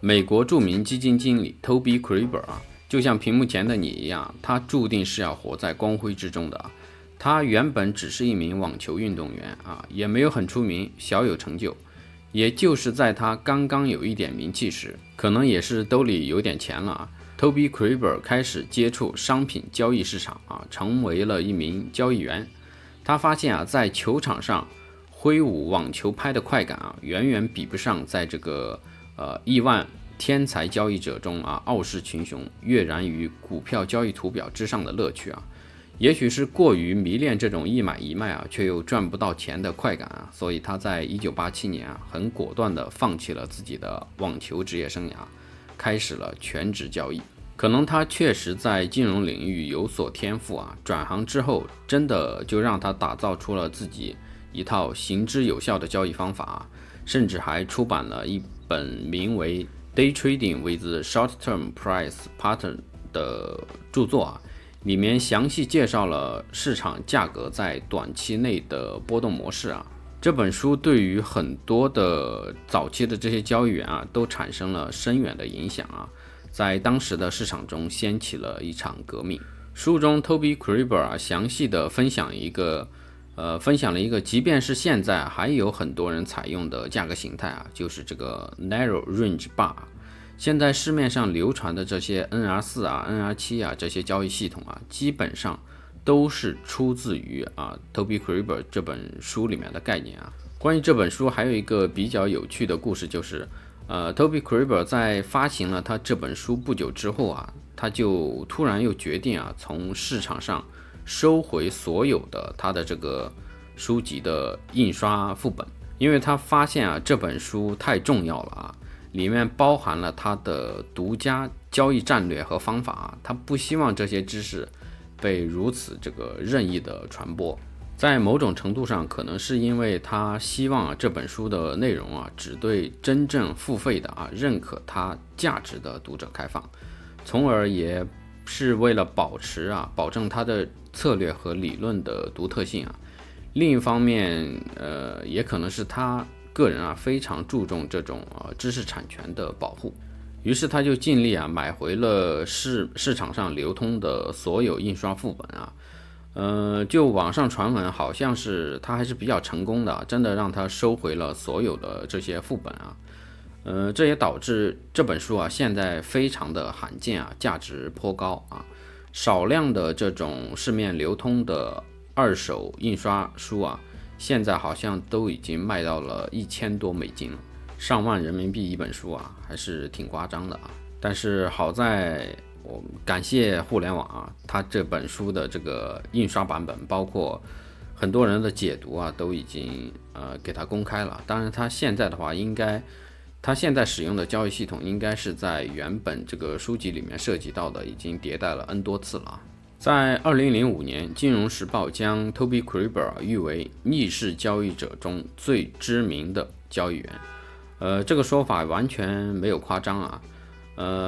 美国著名基金经理 Toby Cribber 啊，就像屏幕前的你一样，他注定是要活在光辉之中的啊。他原本只是一名网球运动员啊，也没有很出名，小有成就。也就是在他刚刚有一点名气时，可能也是兜里有点钱了啊。Toby Cribber 开始接触商品交易市场啊，成为了一名交易员。他发现啊，在球场上挥舞网球拍的快感啊，远远比不上在这个亿万天才交易者中啊傲视群雄、跃然于股票交易图表之上的乐趣啊。也许是过于迷恋这种一买一卖啊，却又赚不到钱的快感啊，所以他在1987年啊，很果断地放弃了自己的网球职业生涯，开始了全职交易。可能他确实在金融领域有所天赋啊，转行之后真的就让他打造出了自己一套行之有效的交易方法啊，甚至还出版了一本名为《Day Trading with Short-Term Price Pattern》的著作啊，里面详细介绍了市场价格在短期内的波动模式啊。这本书对于很多的早期的这些交易员啊，都产生了深远的影响啊。在当时的市场中掀起了一场革命。书中 Toby Cribber 啊详细的分享了一个，即便是现在还有很多人采用的价格形态啊，就是这个 Narrow Range Bar。现在市面上流传的这些 NR4 啊、NR7 啊这些交易系统啊，基本上都是出自于Toby Cribber 这本书里面的概念啊。关于这本书还有一个比较有趣的故事，就是Toby Cribber 在发行了他这本书不久之后啊，他就突然又决定啊，从市场上收回所有的他的这个书籍的印刷副本，因为他发现啊，这本书太重要了啊，里面包含了他的独家交易战略和方法啊，他不希望这些知识被如此这个任意的传播。在某种程度上，可能是因为他希望这本书的内容啊，只对真正付费的认可它价值的读者开放，从而也是为了保证它的策略和理论的独特性啊。另一方面，也可能是他个人非常注重这种知识产权的保护，于是他就尽力买回了市场上流通的所有印刷副本啊。就网上传闻，好像是他还是比较成功的，真的让他收回了所有的这些副本啊。这也导致这本书啊现在非常的罕见啊，价值颇高啊。少量的这种市面流通的二手印刷书啊，现在好像都已经卖到了1000多美金了，上万人民币一本书啊，还是挺夸张的啊。但是好在我感谢互联网啊，它这本书的这个印刷版本，包括很多人的解读啊，都已经给它公开了。当然，它现在的话，它现在使用的交易系统应该是在原本这个书籍里面涉及到的，已经迭代了 N 多次了。在2005年，《金融时报》将 Toby Cribber 誉为逆势交易者中最知名的交易员。这个说法完全没有夸张啊。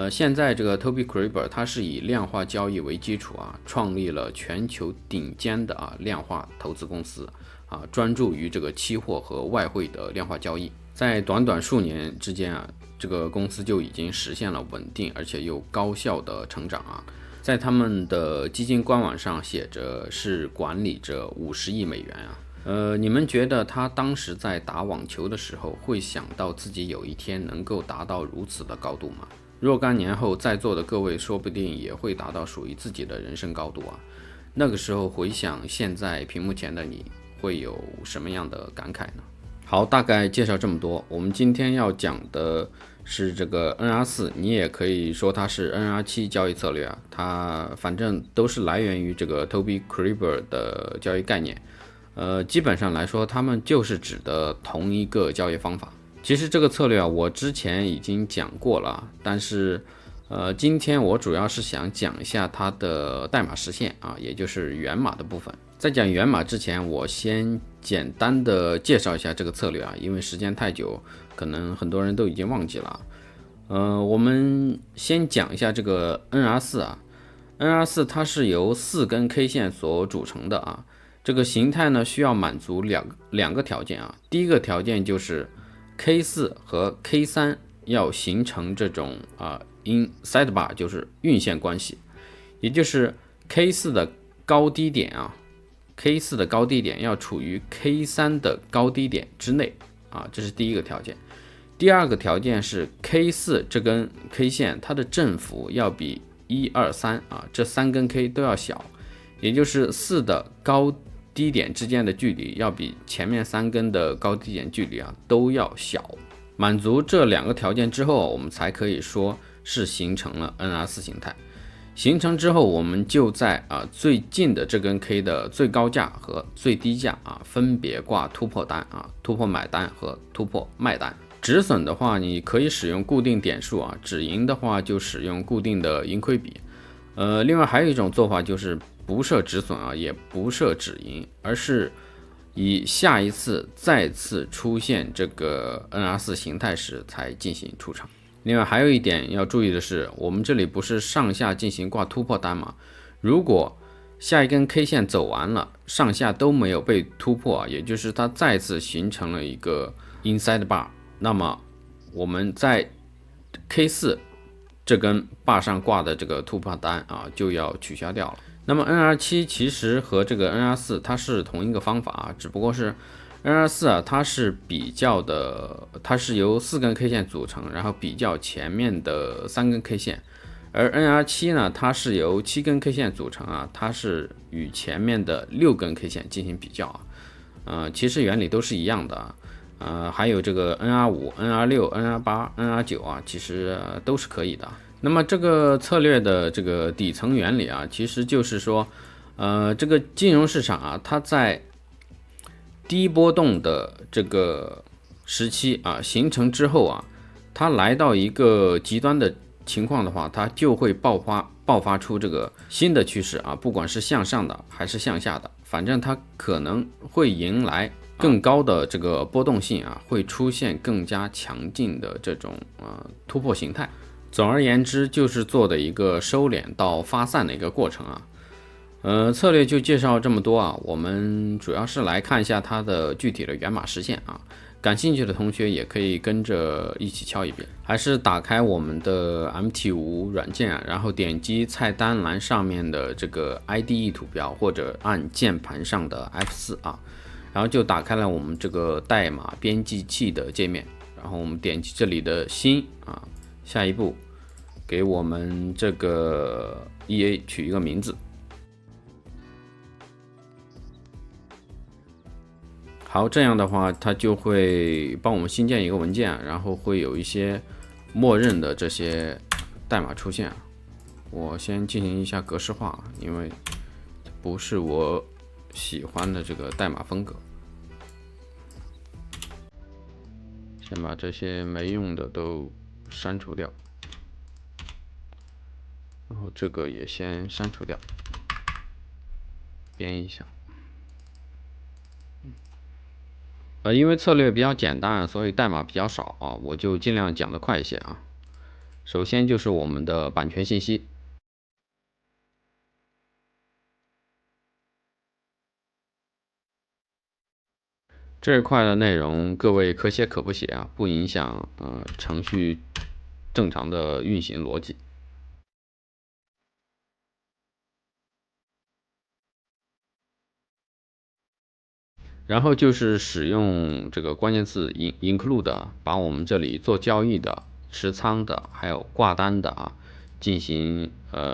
现在这个 Toby Cribber 他是以量化交易为基础啊，创立了全球顶尖的量化投资公司啊，专注于这个期货和外汇的量化交易。在短短数年之间啊，这个公司就已经实现了稳定而且又高效的成长啊。在他们的基金官网上写着是管理着50亿美元啊。你们觉得他当时在打网球的时候会想到自己有一天能够达到如此的高度吗？若干年后，在座的各位说不定也会达到属于自己的人生高度啊。那个时候回想现在屏幕前的你，会有什么样的感慨呢？好，大概介绍这么多。我们今天要讲的是这个 NR4， 你也可以说它是 NR7 交易策略啊，它反正都是来源于这个 Toby Cribber 的交易概念。基本上来说，它们就是指的同一个交易方法。其实这个策略我之前已经讲过了，但是今天我主要是想讲一下它的代码实现啊，也就是源码的部分。在讲源码之前，我先简单的介绍一下这个策略啊，因为时间太久，可能很多人都已经忘记了。我们先讲一下这个 NR4 啊，NR4 它是由4根 K 线所组成的啊。这个形态呢需要满足两个条件啊。第一个条件就是 K4 和 K3 要形成这种inside bar， 就是晕线关系，也就是 K4 的高低点K4 的高低点要处于 K3 的高低点之内这是第一个条件。第二个条件是 K4 这根 K 线它的振幅要比1、2、3这3根 K 都要小，也就是4的高低点之间的距离要比前面3根的高低点距离都要小。满足这2个条件之后，我们才可以说是形成了 NR4 形态。形成之后，我们就在最近的这根 K 的最高价和最低价分别挂突破单突破买单和突破卖单。止损的话，你可以使用固定点数止盈的话就使用固定的盈亏比。另外还有一种做法就是不设止损也不设止盈，而是以下一次再次出现这个 NR4 形态时才进行出场。另外还有一点要注意的是，我们这里不是上下进行挂突破单吗？如果下一根 K 线走完了，上下都没有被突破也就是它再次形成了一个 inside bar， 那么我们在 K4 这根 bar 上挂的这个突破单就要取消掉了。那么 NR7 其实和这个 NR4 它是同一个方法只不过是NR4它是比较的，它是由4根 K 线组成，然后比较前面的3根 K 线，而 NR7 呢，它是由7根 K 线组成它是与前面的6根 K 线进行比较其实原理都是一样的还有这个 NR5、NR6、NR8、NR9 其实都是可以的。那么这个策略的这个底层原理其实就是说，这个金融市场它在低波动的这个时期形成之后它来到一个极端的情况的话，它就会爆发出这个新的趋势不管是向上的还是向下的，反正它可能会迎来更高的这个波动性会出现更加强劲的这种突破形态。总而言之，就是做的一个收敛到发散的一个过程策略就介绍这么多我们主要是来看一下它的具体的源码实现感兴趣的同学也可以跟着一起敲一遍，还是打开我们的 MT5 软件然后点击菜单栏上面的这个 IDE 图标，或者按键盘上的 F4然后就打开了我们这个代码编辑器的界面，然后我们点击这里的新下一步给我们这个 EA 取一个名字。好，这样的话它就会帮我们新建一个文件然后会有一些默认的这些代码出现我先进行一下格式化因为不是我喜欢的这个代码风格。先把这些没用的都删除掉，然后这个也先删除掉，编一下。因为策略比较简单，所以代码比较少我就尽量讲得快一些首先就是我们的版权信息，这一块的内容各位可写可不写不影响程序正常的运行逻辑。然后就是使用这个关键字 include 把我们这里做交易的、持仓的还有挂单的进行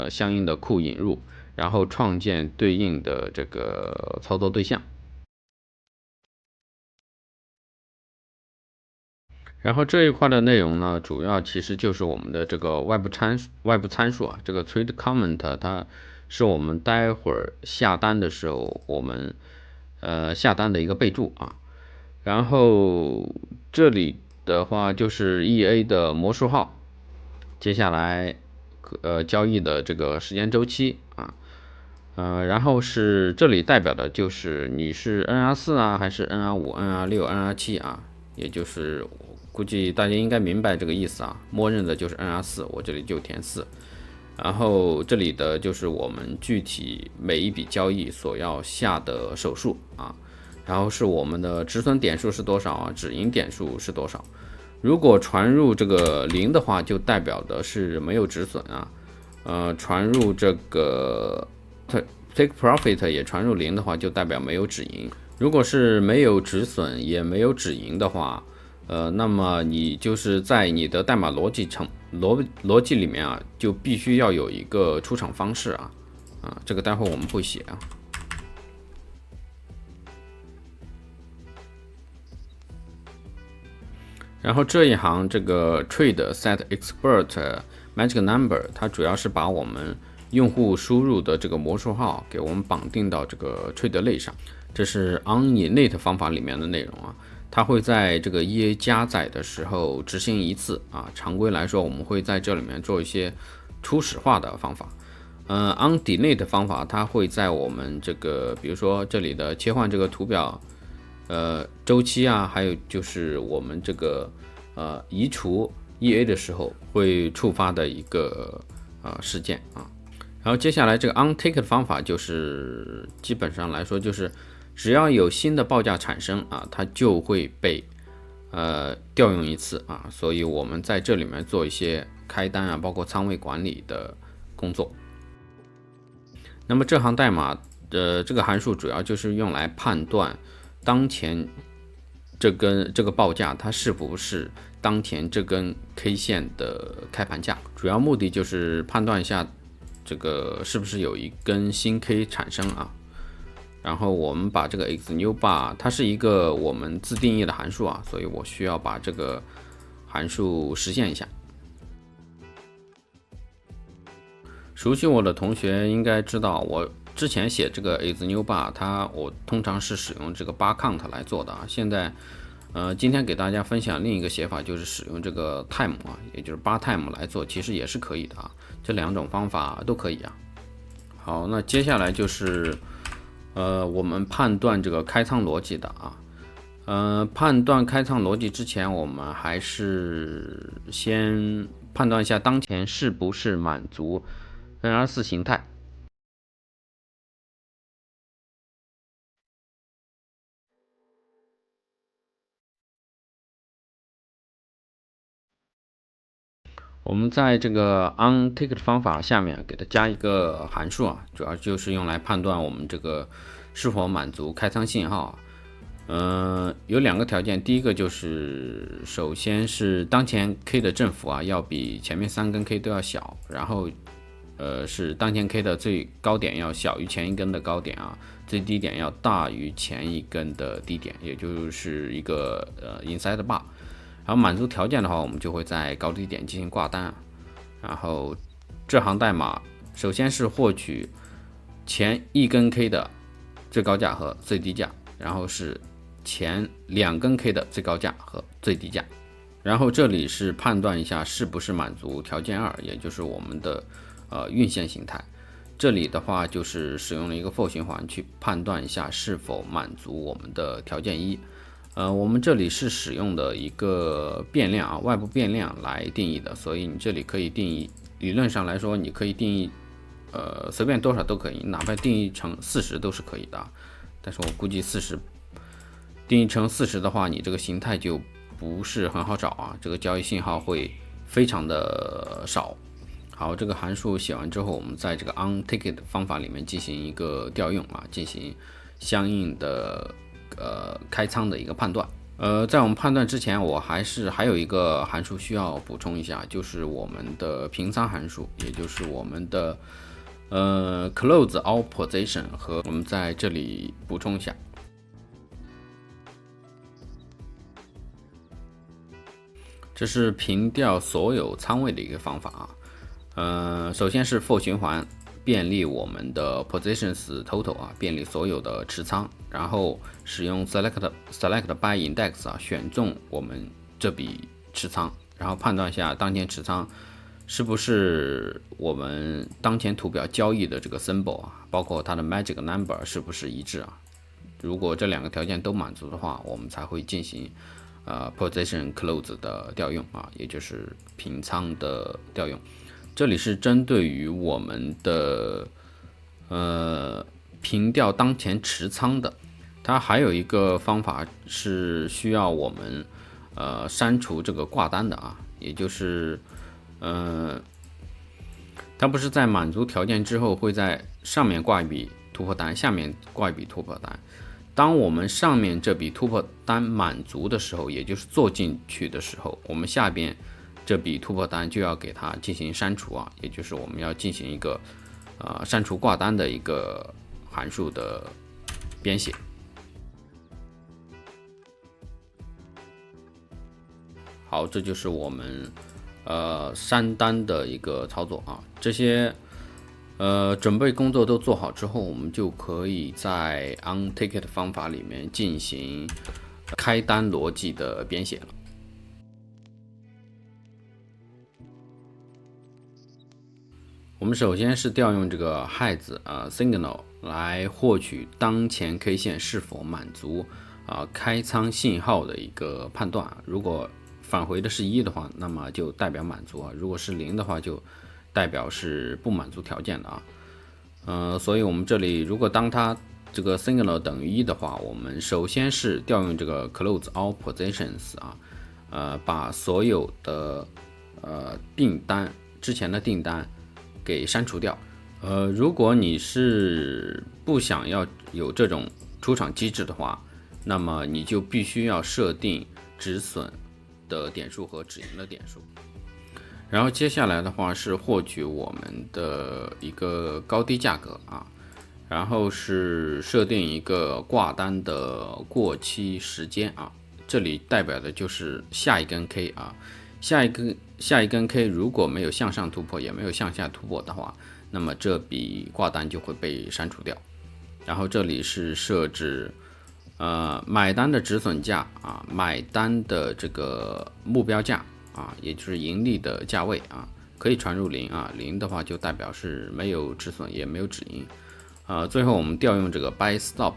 相应的库引入，然后创建对应的这个操作对象。然后这一块的内容呢，主要其实就是我们的这个外部参数这个 trade comment 它是我们待会儿下单的时候我们下单的一个备注然后这里的话就是 EA 的魔术号，接下来交易的这个时间周期然后是这里代表的就是你是 NR4 还是 NR5、NR6、NR7 也就是估计大家应该明白这个意思默认的就是 NR4， 我这里就填4。然后这里的就是我们具体每一笔交易所要下的手数然后是我们的止损点数是多少止盈点数是多少如果传入这个0的话，就代表的是没有止损啊。传入这个 take profit 也传入0的话，就代表没有止盈。如果是没有止损也没有止盈的话，那么你就是在你的代码逻辑里面啊，就必须要有一个出场方式啊，这个待会我们会写啊。然后这一行这个 trade set expert magic number， 它主要是把我们用户输入的这个魔术号给我们绑定到这个 trade 类上，这是 on-init 方法里面的内容啊。它会在这个 EA 加载的时候执行一次啊。常规来说，我们会在这里面做一些初始化的方法。on-delete 方法，它会在我们这个，比如说这里的切换这个图表，周期啊，还有就是我们这个移除 EA 的时候会触发的一个事件啊。然后接下来这个 on-tick 的方法，就是基本上来说就是只要有新的报价产生啊，它就会被调用一次啊。所以我们在这里面做一些开单啊，包括仓位管理的工作。那么这行代码的这个函数主要就是用来判断当前这个报价它是不是当前这根 K 线的开盘价，主要目的就是判断一下这个是不是有一根新 K 产生啊。然后我们把这个 xNewBar， 它是一个我们自定义的函数啊，所以我需要把这个函数实现一下。熟悉我的同学应该知道，我之前写这个 xNewBar， 我通常是使用这个 bar count 来做的啊。现在，今天给大家分享另一个写法，就是使用这个 time 啊，也就是 bar time 来做，其实也是可以的啊。这两种方法都可以啊。好，那接下来就是我们判断这个开仓逻辑的啊。判断开仓逻辑之前，我们还是先判断一下当前是不是满足N24形态。我们在这个 onTicket 方法下面给它加一个函数啊，主要就是用来判断我们这个是否满足开仓信号。有两个条件，第一个就是首先是当前 K 的振幅啊要比前面3根 K 都要小，然后是当前 K 的最高点要小于前一根的高点啊，最低点要大于前一根的低点，也就是一个inside bar。然后满足条件的话，我们就会在高低点进行挂单啊。然后这行代码首先是获取前一根 K 的最高价和最低价，然后是前2根 K 的最高价和最低价。然后这里是判断一下是不是满足条件2，也就是我们的运线形态。这里的话就是使用了一个 for 循环去判断一下是否满足我们的条件1。我们这里是使用的一个变量啊，外部变量来定义的，所以你这里可以定义，理论上来说你可以定义随便多少都可以，哪怕定义成40都是可以的。但是我估计定义成40的话，你这个形态就不是很好找啊，这个交易信号会非常的少。好，这个函数写完之后，我们在这个 onTicket 方法里面进行一个调用啊，进行相应的开仓的一个判断。在我们判断之前，我还有一个函数需要补充一下，就是我们的平仓函数，也就是我们的close all position， 和我们在这里补充一下。这是平调所有仓位的一个方法啊。首先是 for 循环，便利我们的 positions total 啊，便利所有的持仓，然后使用 select by index 啊，选中我们这笔持仓，然后判断一下当前持仓是不是我们当前图表交易的这个 symbol 啊，包括它的 magic number 是不是一致啊。如果这两个条件都满足的话，我们才会进行position close 的调用啊，也就是平仓的调用。这里是针对于我们的平调当前持仓的，它还有一个方法是需要我们删除这个挂单的啊，也就是它不是在满足条件之后会在上面挂一笔突破单，下面挂一笔突破单。当我们上面这笔突破单满足的时候，也就是做进去的时候，我们下边这笔突破单就要给它进行删除啊，也就是我们要进行一个删除挂单的一个函数的编写。好，这就是我们删单的一个操作啊。这些准备工作都做好之后，我们就可以在 onTicket 方法里面进行开单逻辑的编写了。我们首先是调用这个 Heads Signal 来获取当前 K 线是否满足开仓信号的一个判断。如果返回的是1的话，那么就代表满足啊；如果是0的话，就代表是不满足条件的啊。所以我们这里如果当它这个 signal 等于1的话，我们首先是调用这个 close all positions 把所有的订单之前的订单给删除掉。如果你是不想要有这种出场机制的话，那么你就必须要设定止损的点数和止盈的点数。然后接下来的话是获取我们的一个高低价格啊，然后是设定一个挂单的过期时间啊，这里代表的就是下一根 K 啊，下一根 K 如果没有向上突破，也没有向下突破的话，那么这笔挂单就会被删除掉。然后这里是设置买单的止损价啊，买单的这个目标价啊，也就是盈利的价位啊，可以传入0啊，0的话就代表是没有止损也没有止盈。最后我们调用这个 buy stop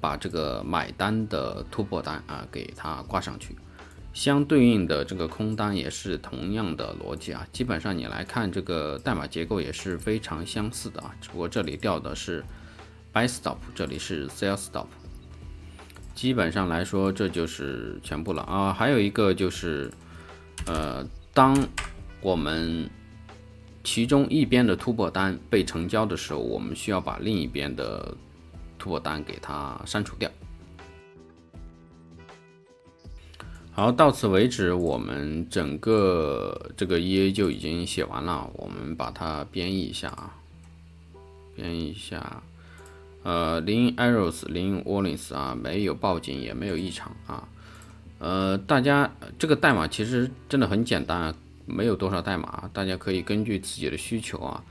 把这个买单的突破单给它挂上去。相对应的这个空单也是同样的逻辑啊，基本上你来看这个代码结构也是非常相似的啊，只不过这里调的是 buy stop， 这里是 sell stop。基本上来说这就是全部了啊。还有一个就是当我们其中一边的突破单被成交的时候，我们需要把另一边的突破单给它删除掉。好，到此为止，我们整个这个 EA 就已经写完了。我们把它编译一下啊，编译一下。零 errors 零 warnings 啊，没有报警也没有异常啊。大家这个代码其实真的很简单啊，没有多少代码，大家可以根据自己的需求啊，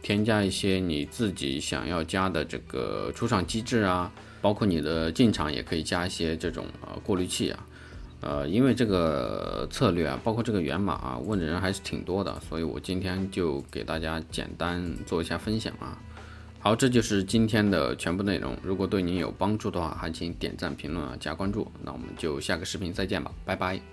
添加一些你自己想要加的这个出场机制啊，包括你的进场也可以加一些这种过滤器啊。因为这个策略啊，包括这个源码啊，问的人还是挺多的，所以我今天就给大家简单做一下分享啊。好，这就是今天的全部内容。如果对您有帮助的话，还请点赞、评论加关注。那我们就下个视频再见吧，拜拜。